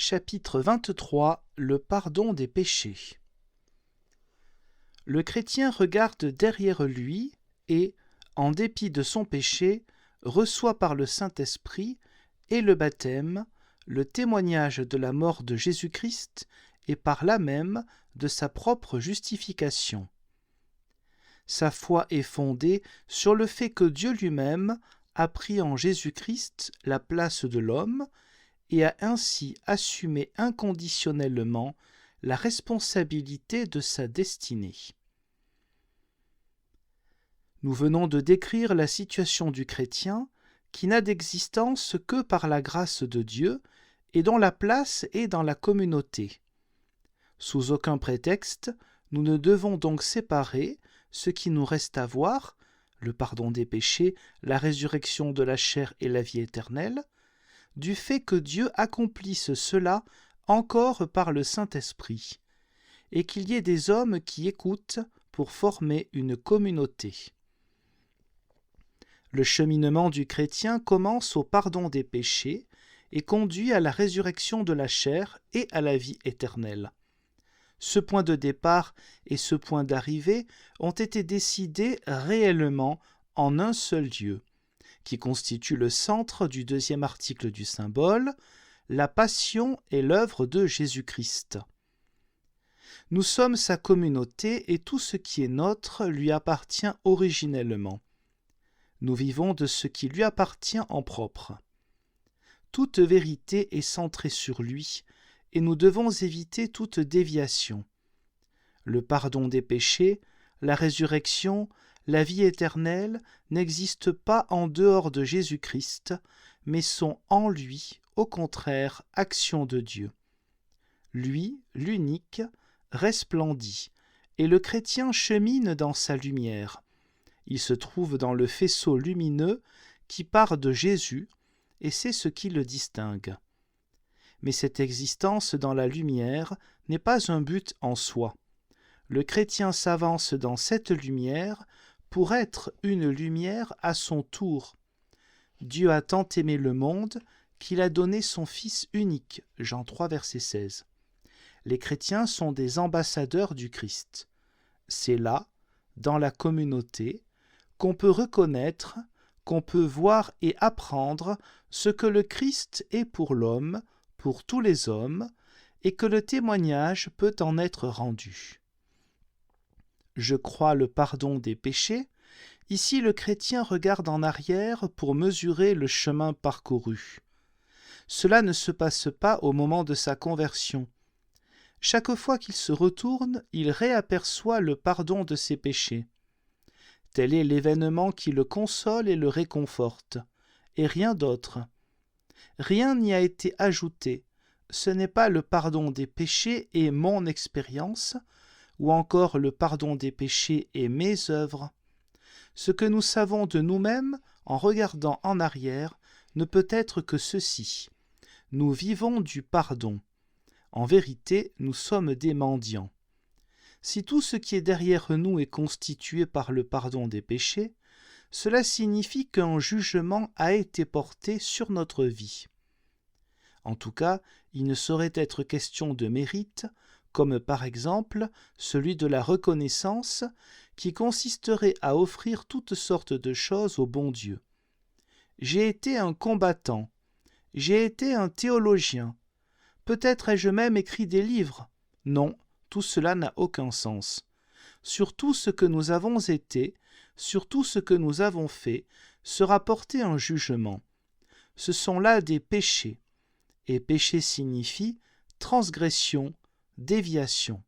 Chapitre 23 – Le pardon des péchés. Le chrétien regarde derrière lui et, en dépit de son péché, reçoit par le Saint-Esprit et le baptême, le témoignage de la mort de Jésus-Christ et par là même de sa propre justification. Sa foi est fondée sur le fait que Dieu lui-même a pris en Jésus-Christ la place de l'homme et a ainsi assumé inconditionnellement la responsabilité de sa destinée. Nous venons de décrire la situation du chrétien qui n'a d'existence que par la grâce de Dieu et dont la place est dans la communauté. Sous aucun prétexte, nous ne devons donc séparer ce qui nous reste à voir, le pardon des péchés, la résurrection de la chair et la vie éternelle, du fait que Dieu accomplisse cela encore par le Saint-Esprit, et qu'il y ait des hommes qui écoutent pour former une communauté. Le cheminement du chrétien commence au pardon des péchés et conduit à la résurrection de la chair et à la vie éternelle. Ce point de départ et ce point d'arrivée ont été décidés réellement en un seul lieu, qui constitue le centre du deuxième article du symbole, la passion et l'œuvre de Jésus-Christ. Nous sommes sa communauté et tout ce qui est nôtre lui appartient originellement. Nous vivons de ce qui lui appartient en propre. Toute vérité est centrée sur lui et nous devons éviter toute déviation. Le pardon des péchés, la résurrection, la vie éternelle n'existent pas en dehors de Jésus-Christ, mais sont en lui, au contraire, action de Dieu. Lui, l'unique, resplendit, et le chrétien chemine dans sa lumière. Il se trouve dans le faisceau lumineux qui part de Jésus, et c'est ce qui le distingue. Mais cette existence dans la lumière n'est pas un but en soi. Le chrétien s'avance dans cette lumière pour être une lumière à son tour. Dieu a tant aimé le monde qu'il a donné son Fils unique. Jean 3, verset 16. Les chrétiens sont des ambassadeurs du Christ. C'est là, dans la communauté, qu'on peut reconnaître, qu'on peut voir et apprendre ce que le Christ est pour l'homme, pour tous les hommes, et que le témoignage peut en être rendu. Je crois le pardon des péchés. Ici, le chrétien regarde en arrière pour mesurer le chemin parcouru. Cela ne se passe pas au moment de sa conversion. Chaque fois qu'il se retourne, il réaperçoit le pardon de ses péchés. Tel est l'événement qui le console et le réconforte, et rien d'autre. Rien n'y a été ajouté. Ce n'est pas le pardon des péchés et mon expérience, ou encore le pardon des péchés et mes œuvres. Ce que nous savons de nous-mêmes en regardant en arrière ne peut être que ceci. Nous vivons du pardon. En vérité, nous sommes des mendiants. Si tout ce qui est derrière nous est constitué par le pardon des péchés, cela signifie qu'un jugement a été porté sur notre vie. En tout cas, il ne saurait être question de mérite, comme par exemple celui de la reconnaissance, qui consisterait à offrir toutes sortes de choses au bon Dieu. J'ai été un combattant, j'ai été un théologien, peut-être ai-je même écrit des livres. Non, tout cela n'a aucun sens. Sur tout ce que nous avons été, sur tout ce que nous avons fait, sera porté un jugement. Ce sont là des péchés, et péché signifie transgression, déviation.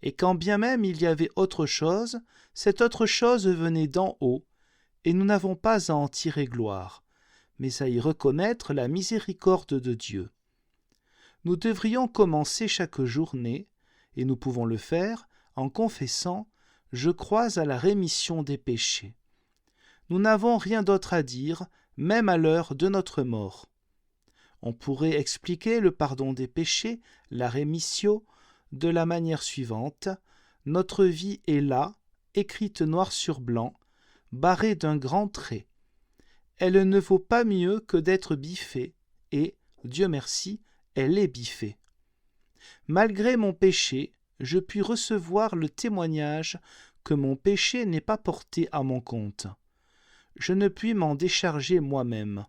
Et quand bien même il y avait autre chose, cette autre chose venait d'en haut, et nous n'avons pas à en tirer gloire, mais à y reconnaître la miséricorde de Dieu. Nous devrions commencer chaque journée, et nous pouvons le faire en confessant « Je crois à la rémission des péchés ». Nous n'avons rien d'autre à dire, même à l'heure de notre mort. On pourrait expliquer le pardon des péchés, la rémissio, de la manière suivante. Notre vie est là, écrite noir sur blanc, barrée d'un grand trait. Elle ne vaut pas mieux que d'être biffée et, Dieu merci, elle est biffée. Malgré mon péché, je puis recevoir le témoignage que mon péché n'est pas porté à mon compte. Je ne puis m'en décharger moi-même.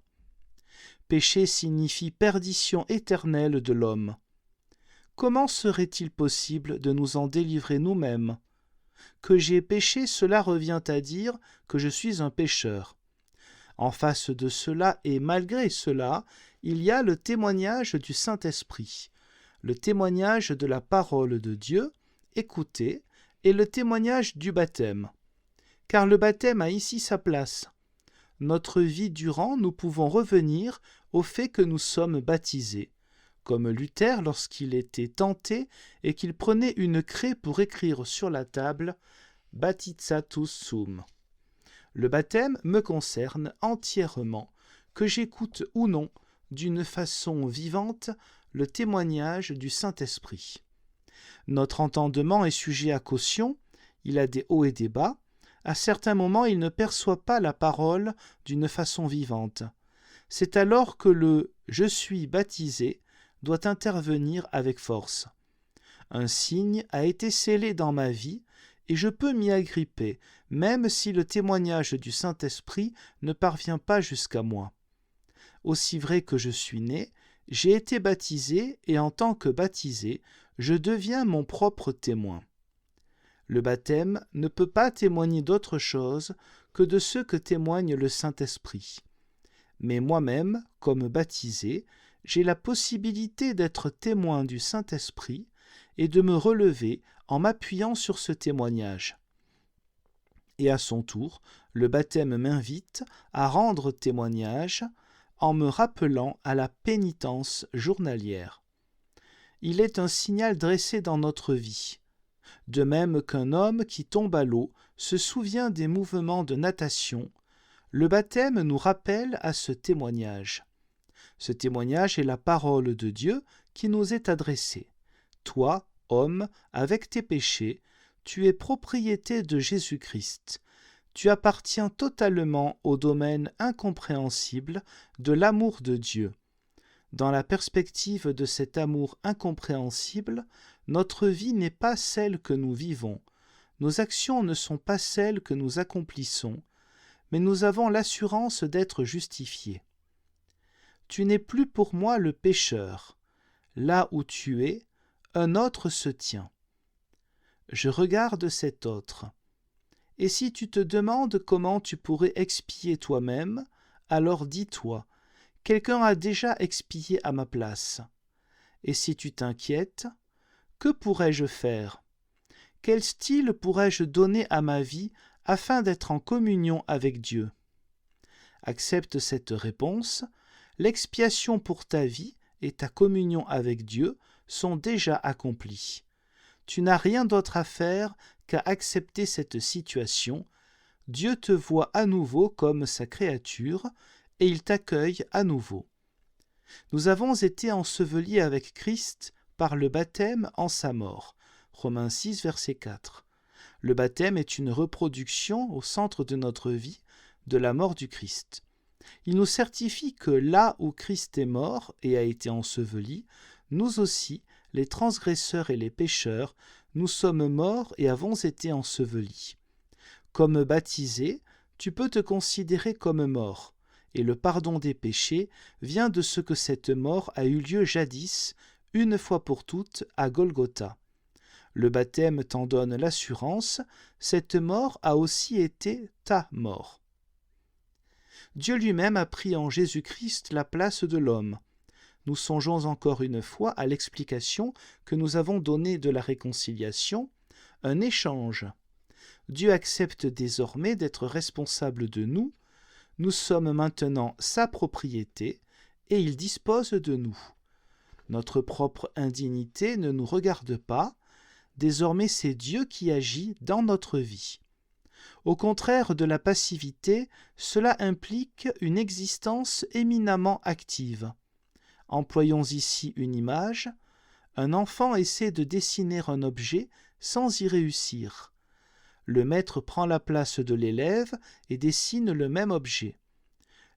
Péché signifie perdition éternelle de l'homme. Comment serait-il possible de nous en délivrer nous-mêmes? Que j'ai péché, cela revient à dire que je suis un pécheur. En face de cela et malgré cela, il y a le témoignage du Saint-Esprit, le témoignage de la parole de Dieu, écoutée, et le témoignage du baptême. Car le baptême a ici sa place. Notre vie durant, nous pouvons revenir au fait que nous sommes baptisés, comme Luther lorsqu'il était tenté et qu'il prenait une craie pour écrire sur la table « Baptizatus sum ». Le baptême me concerne entièrement, que j'écoute ou non, d'une façon vivante, le témoignage du Saint-Esprit. Notre entendement est sujet à caution, il a des hauts et des bas. À certains moments, il ne perçoit pas la parole d'une façon vivante. C'est alors que le « je suis baptisé » doit intervenir avec force. Un signe a été scellé dans ma vie et je peux m'y agripper, même si le témoignage du Saint-Esprit ne parvient pas jusqu'à moi. Aussi vrai que je suis né, j'ai été baptisé et en tant que baptisé, je deviens mon propre témoin. Le baptême ne peut pas témoigner d'autre chose que de ce que témoigne le Saint-Esprit. Mais moi-même, comme baptisé, j'ai la possibilité d'être témoin du Saint-Esprit et de me relever en m'appuyant sur ce témoignage. Et à son tour, le baptême m'invite à rendre témoignage en me rappelant à la pénitence journalière. Il est un signal dressé dans notre vie. De même qu'un homme qui tombe à l'eau se souvient des mouvements de natation, le baptême nous rappelle à ce témoignage. Ce témoignage est la parole de Dieu qui nous est adressée. Toi, homme, avec tes péchés, tu es propriété de Jésus-Christ. Tu appartiens totalement au domaine incompréhensible de l'amour de Dieu. Dans la perspective de cet amour incompréhensible, notre vie n'est pas celle que nous vivons, nos actions ne sont pas celles que nous accomplissons, mais nous avons l'assurance d'être justifiés. Tu n'es plus pour moi le pécheur. Là où tu es, un autre se tient. Je regarde cet autre. Et si tu te demandes comment tu pourrais expier toi-même, alors dis-toi, quelqu'un a déjà expié à ma place. Et si tu t'inquiètes, que pourrais-je faire? Quel style pourrais-je donner à ma vie afin d'être en communion avec Dieu? Accepte cette réponse. L'expiation pour ta vie et ta communion avec Dieu sont déjà accomplies. Tu n'as rien d'autre à faire qu'à accepter cette situation. Dieu te voit à nouveau comme sa créature et il t'accueille à nouveau. Nous avons été ensevelis avec Christ par le baptême en sa mort. Romains 6, verset 4. Le baptême est une reproduction au centre de notre vie de la mort du Christ. Il nous certifie que là où Christ est mort et a été enseveli, nous aussi, les transgresseurs et les pécheurs, nous sommes morts et avons été ensevelis. Comme baptisé, tu peux te considérer comme mort, et le pardon des péchés vient de ce que cette mort a eu lieu jadis, une fois pour toutes, à Golgotha. Le baptême t'en donne l'assurance, cette mort a aussi été ta mort. Dieu lui-même a pris en Jésus-Christ la place de l'homme. Nous songeons encore une fois à l'explication que nous avons donnée de la réconciliation, un échange. Dieu accepte désormais d'être responsable de nous, nous sommes maintenant sa propriété et il dispose de nous. Notre propre indignité ne nous regarde pas, désormais c'est Dieu qui agit dans notre vie. Au contraire de la passivité, cela implique une existence éminemment active. Employons ici une image. Un enfant essaie de dessiner un objet sans y réussir. Le maître prend la place de l'élève et dessine le même objet.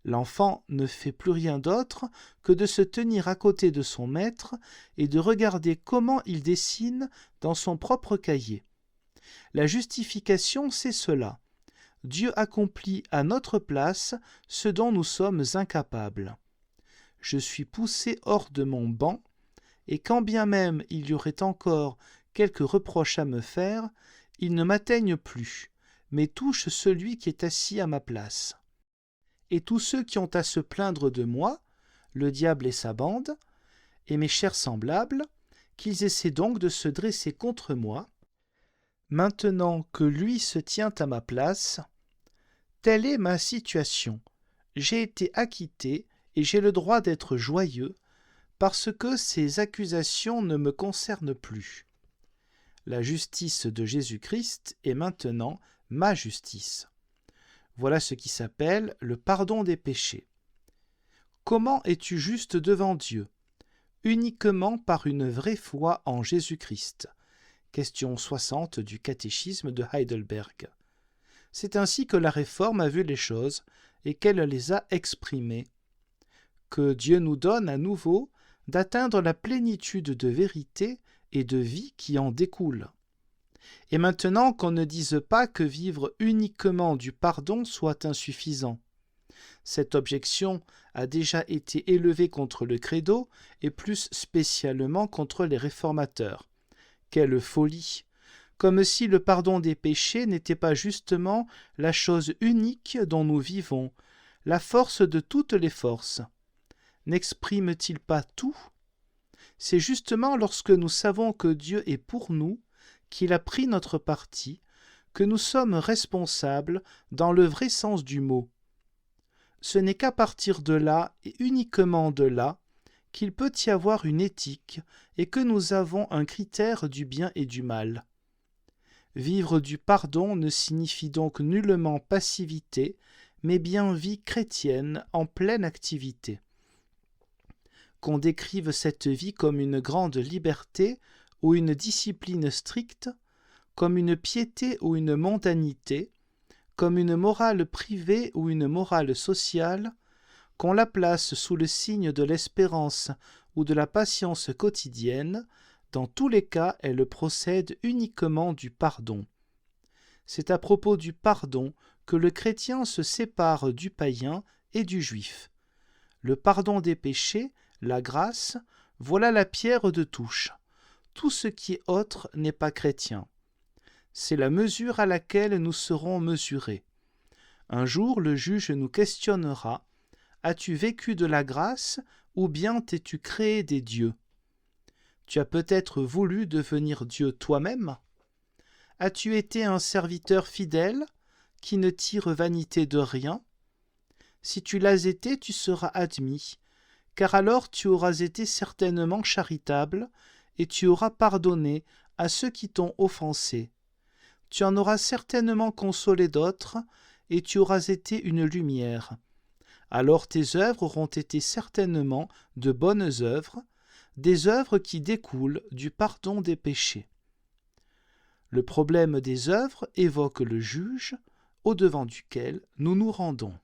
L'enfant ne fait plus rien d'autre que de se tenir à côté de son maître et de regarder comment il dessine dans son propre cahier. La justification, c'est cela. Dieu accomplit à notre place ce dont nous sommes incapables. Je suis poussé hors de mon banc, et quand bien même il y aurait encore quelques reproches à me faire, ils ne m'atteignent plus, mais touchent celui qui est assis à ma place. Et tous ceux qui ont à se plaindre de moi, le diable et sa bande, et mes chers semblables, qu'ils essaient donc de se dresser contre moi, maintenant que lui se tient à ma place, telle est ma situation. J'ai été acquitté et j'ai le droit d'être joyeux, parce que ces accusations ne me concernent plus. La justice de Jésus-Christ est maintenant ma justice. Voilà ce qui s'appelle le pardon des péchés. Comment es-tu juste devant Dieu? Uniquement par une vraie foi en Jésus-Christ. Question 60 du catéchisme de Heidelberg. C'est ainsi que la Réforme a vu les choses et qu'elle les a exprimées. Que Dieu nous donne à nouveau d'atteindre la plénitude de vérité et de vie qui en découle. Et maintenant qu'on ne dise pas que vivre uniquement du pardon soit insuffisant. Cette objection a déjà été élevée contre le credo et plus spécialement contre les réformateurs. Quelle folie! Comme si le pardon des péchés n'était pas justement la chose unique dont nous vivons, la force de toutes les forces. N'exprime-t-il pas tout? C'est justement lorsque nous savons que Dieu est pour nous, qu'il a pris notre parti, que nous sommes responsables dans le vrai sens du mot. Ce n'est qu'à partir de là, et uniquement de là, qu'il peut y avoir une éthique et que nous avons un critère du bien et du mal. Vivre du pardon ne signifie donc nullement passivité, mais bien vie chrétienne en pleine activité. Qu'on décrive cette vie comme une grande liberté ou une discipline stricte, comme une piété ou une mondanité, comme une morale privée ou une morale sociale, qu'on la place sous le signe de l'espérance ou de la patience quotidienne, dans tous les cas, elle procède uniquement du pardon. C'est à propos du pardon que le chrétien se sépare du païen et du juif. Le pardon des péchés, la grâce, voilà la pierre de touche. Tout ce qui est autre n'est pas chrétien. C'est la mesure à laquelle nous serons mesurés. Un jour, le juge nous questionnera: as-tu vécu de la grâce ou bien t'es-tu créé des dieux? Tu as peut-être voulu devenir Dieu toi-même? As-tu été un serviteur fidèle qui ne tire vanité de rien? Si tu l'as été, tu seras admis, car alors tu auras été certainement charitable et tu auras pardonné à ceux qui t'ont offensé. Tu en auras certainement consolé d'autres et tu auras été une lumière. Alors tes œuvres auront été certainement de bonnes œuvres, des œuvres qui découlent du pardon des péchés. Le problème des œuvres évoque le juge, au-devant duquel nous nous rendons.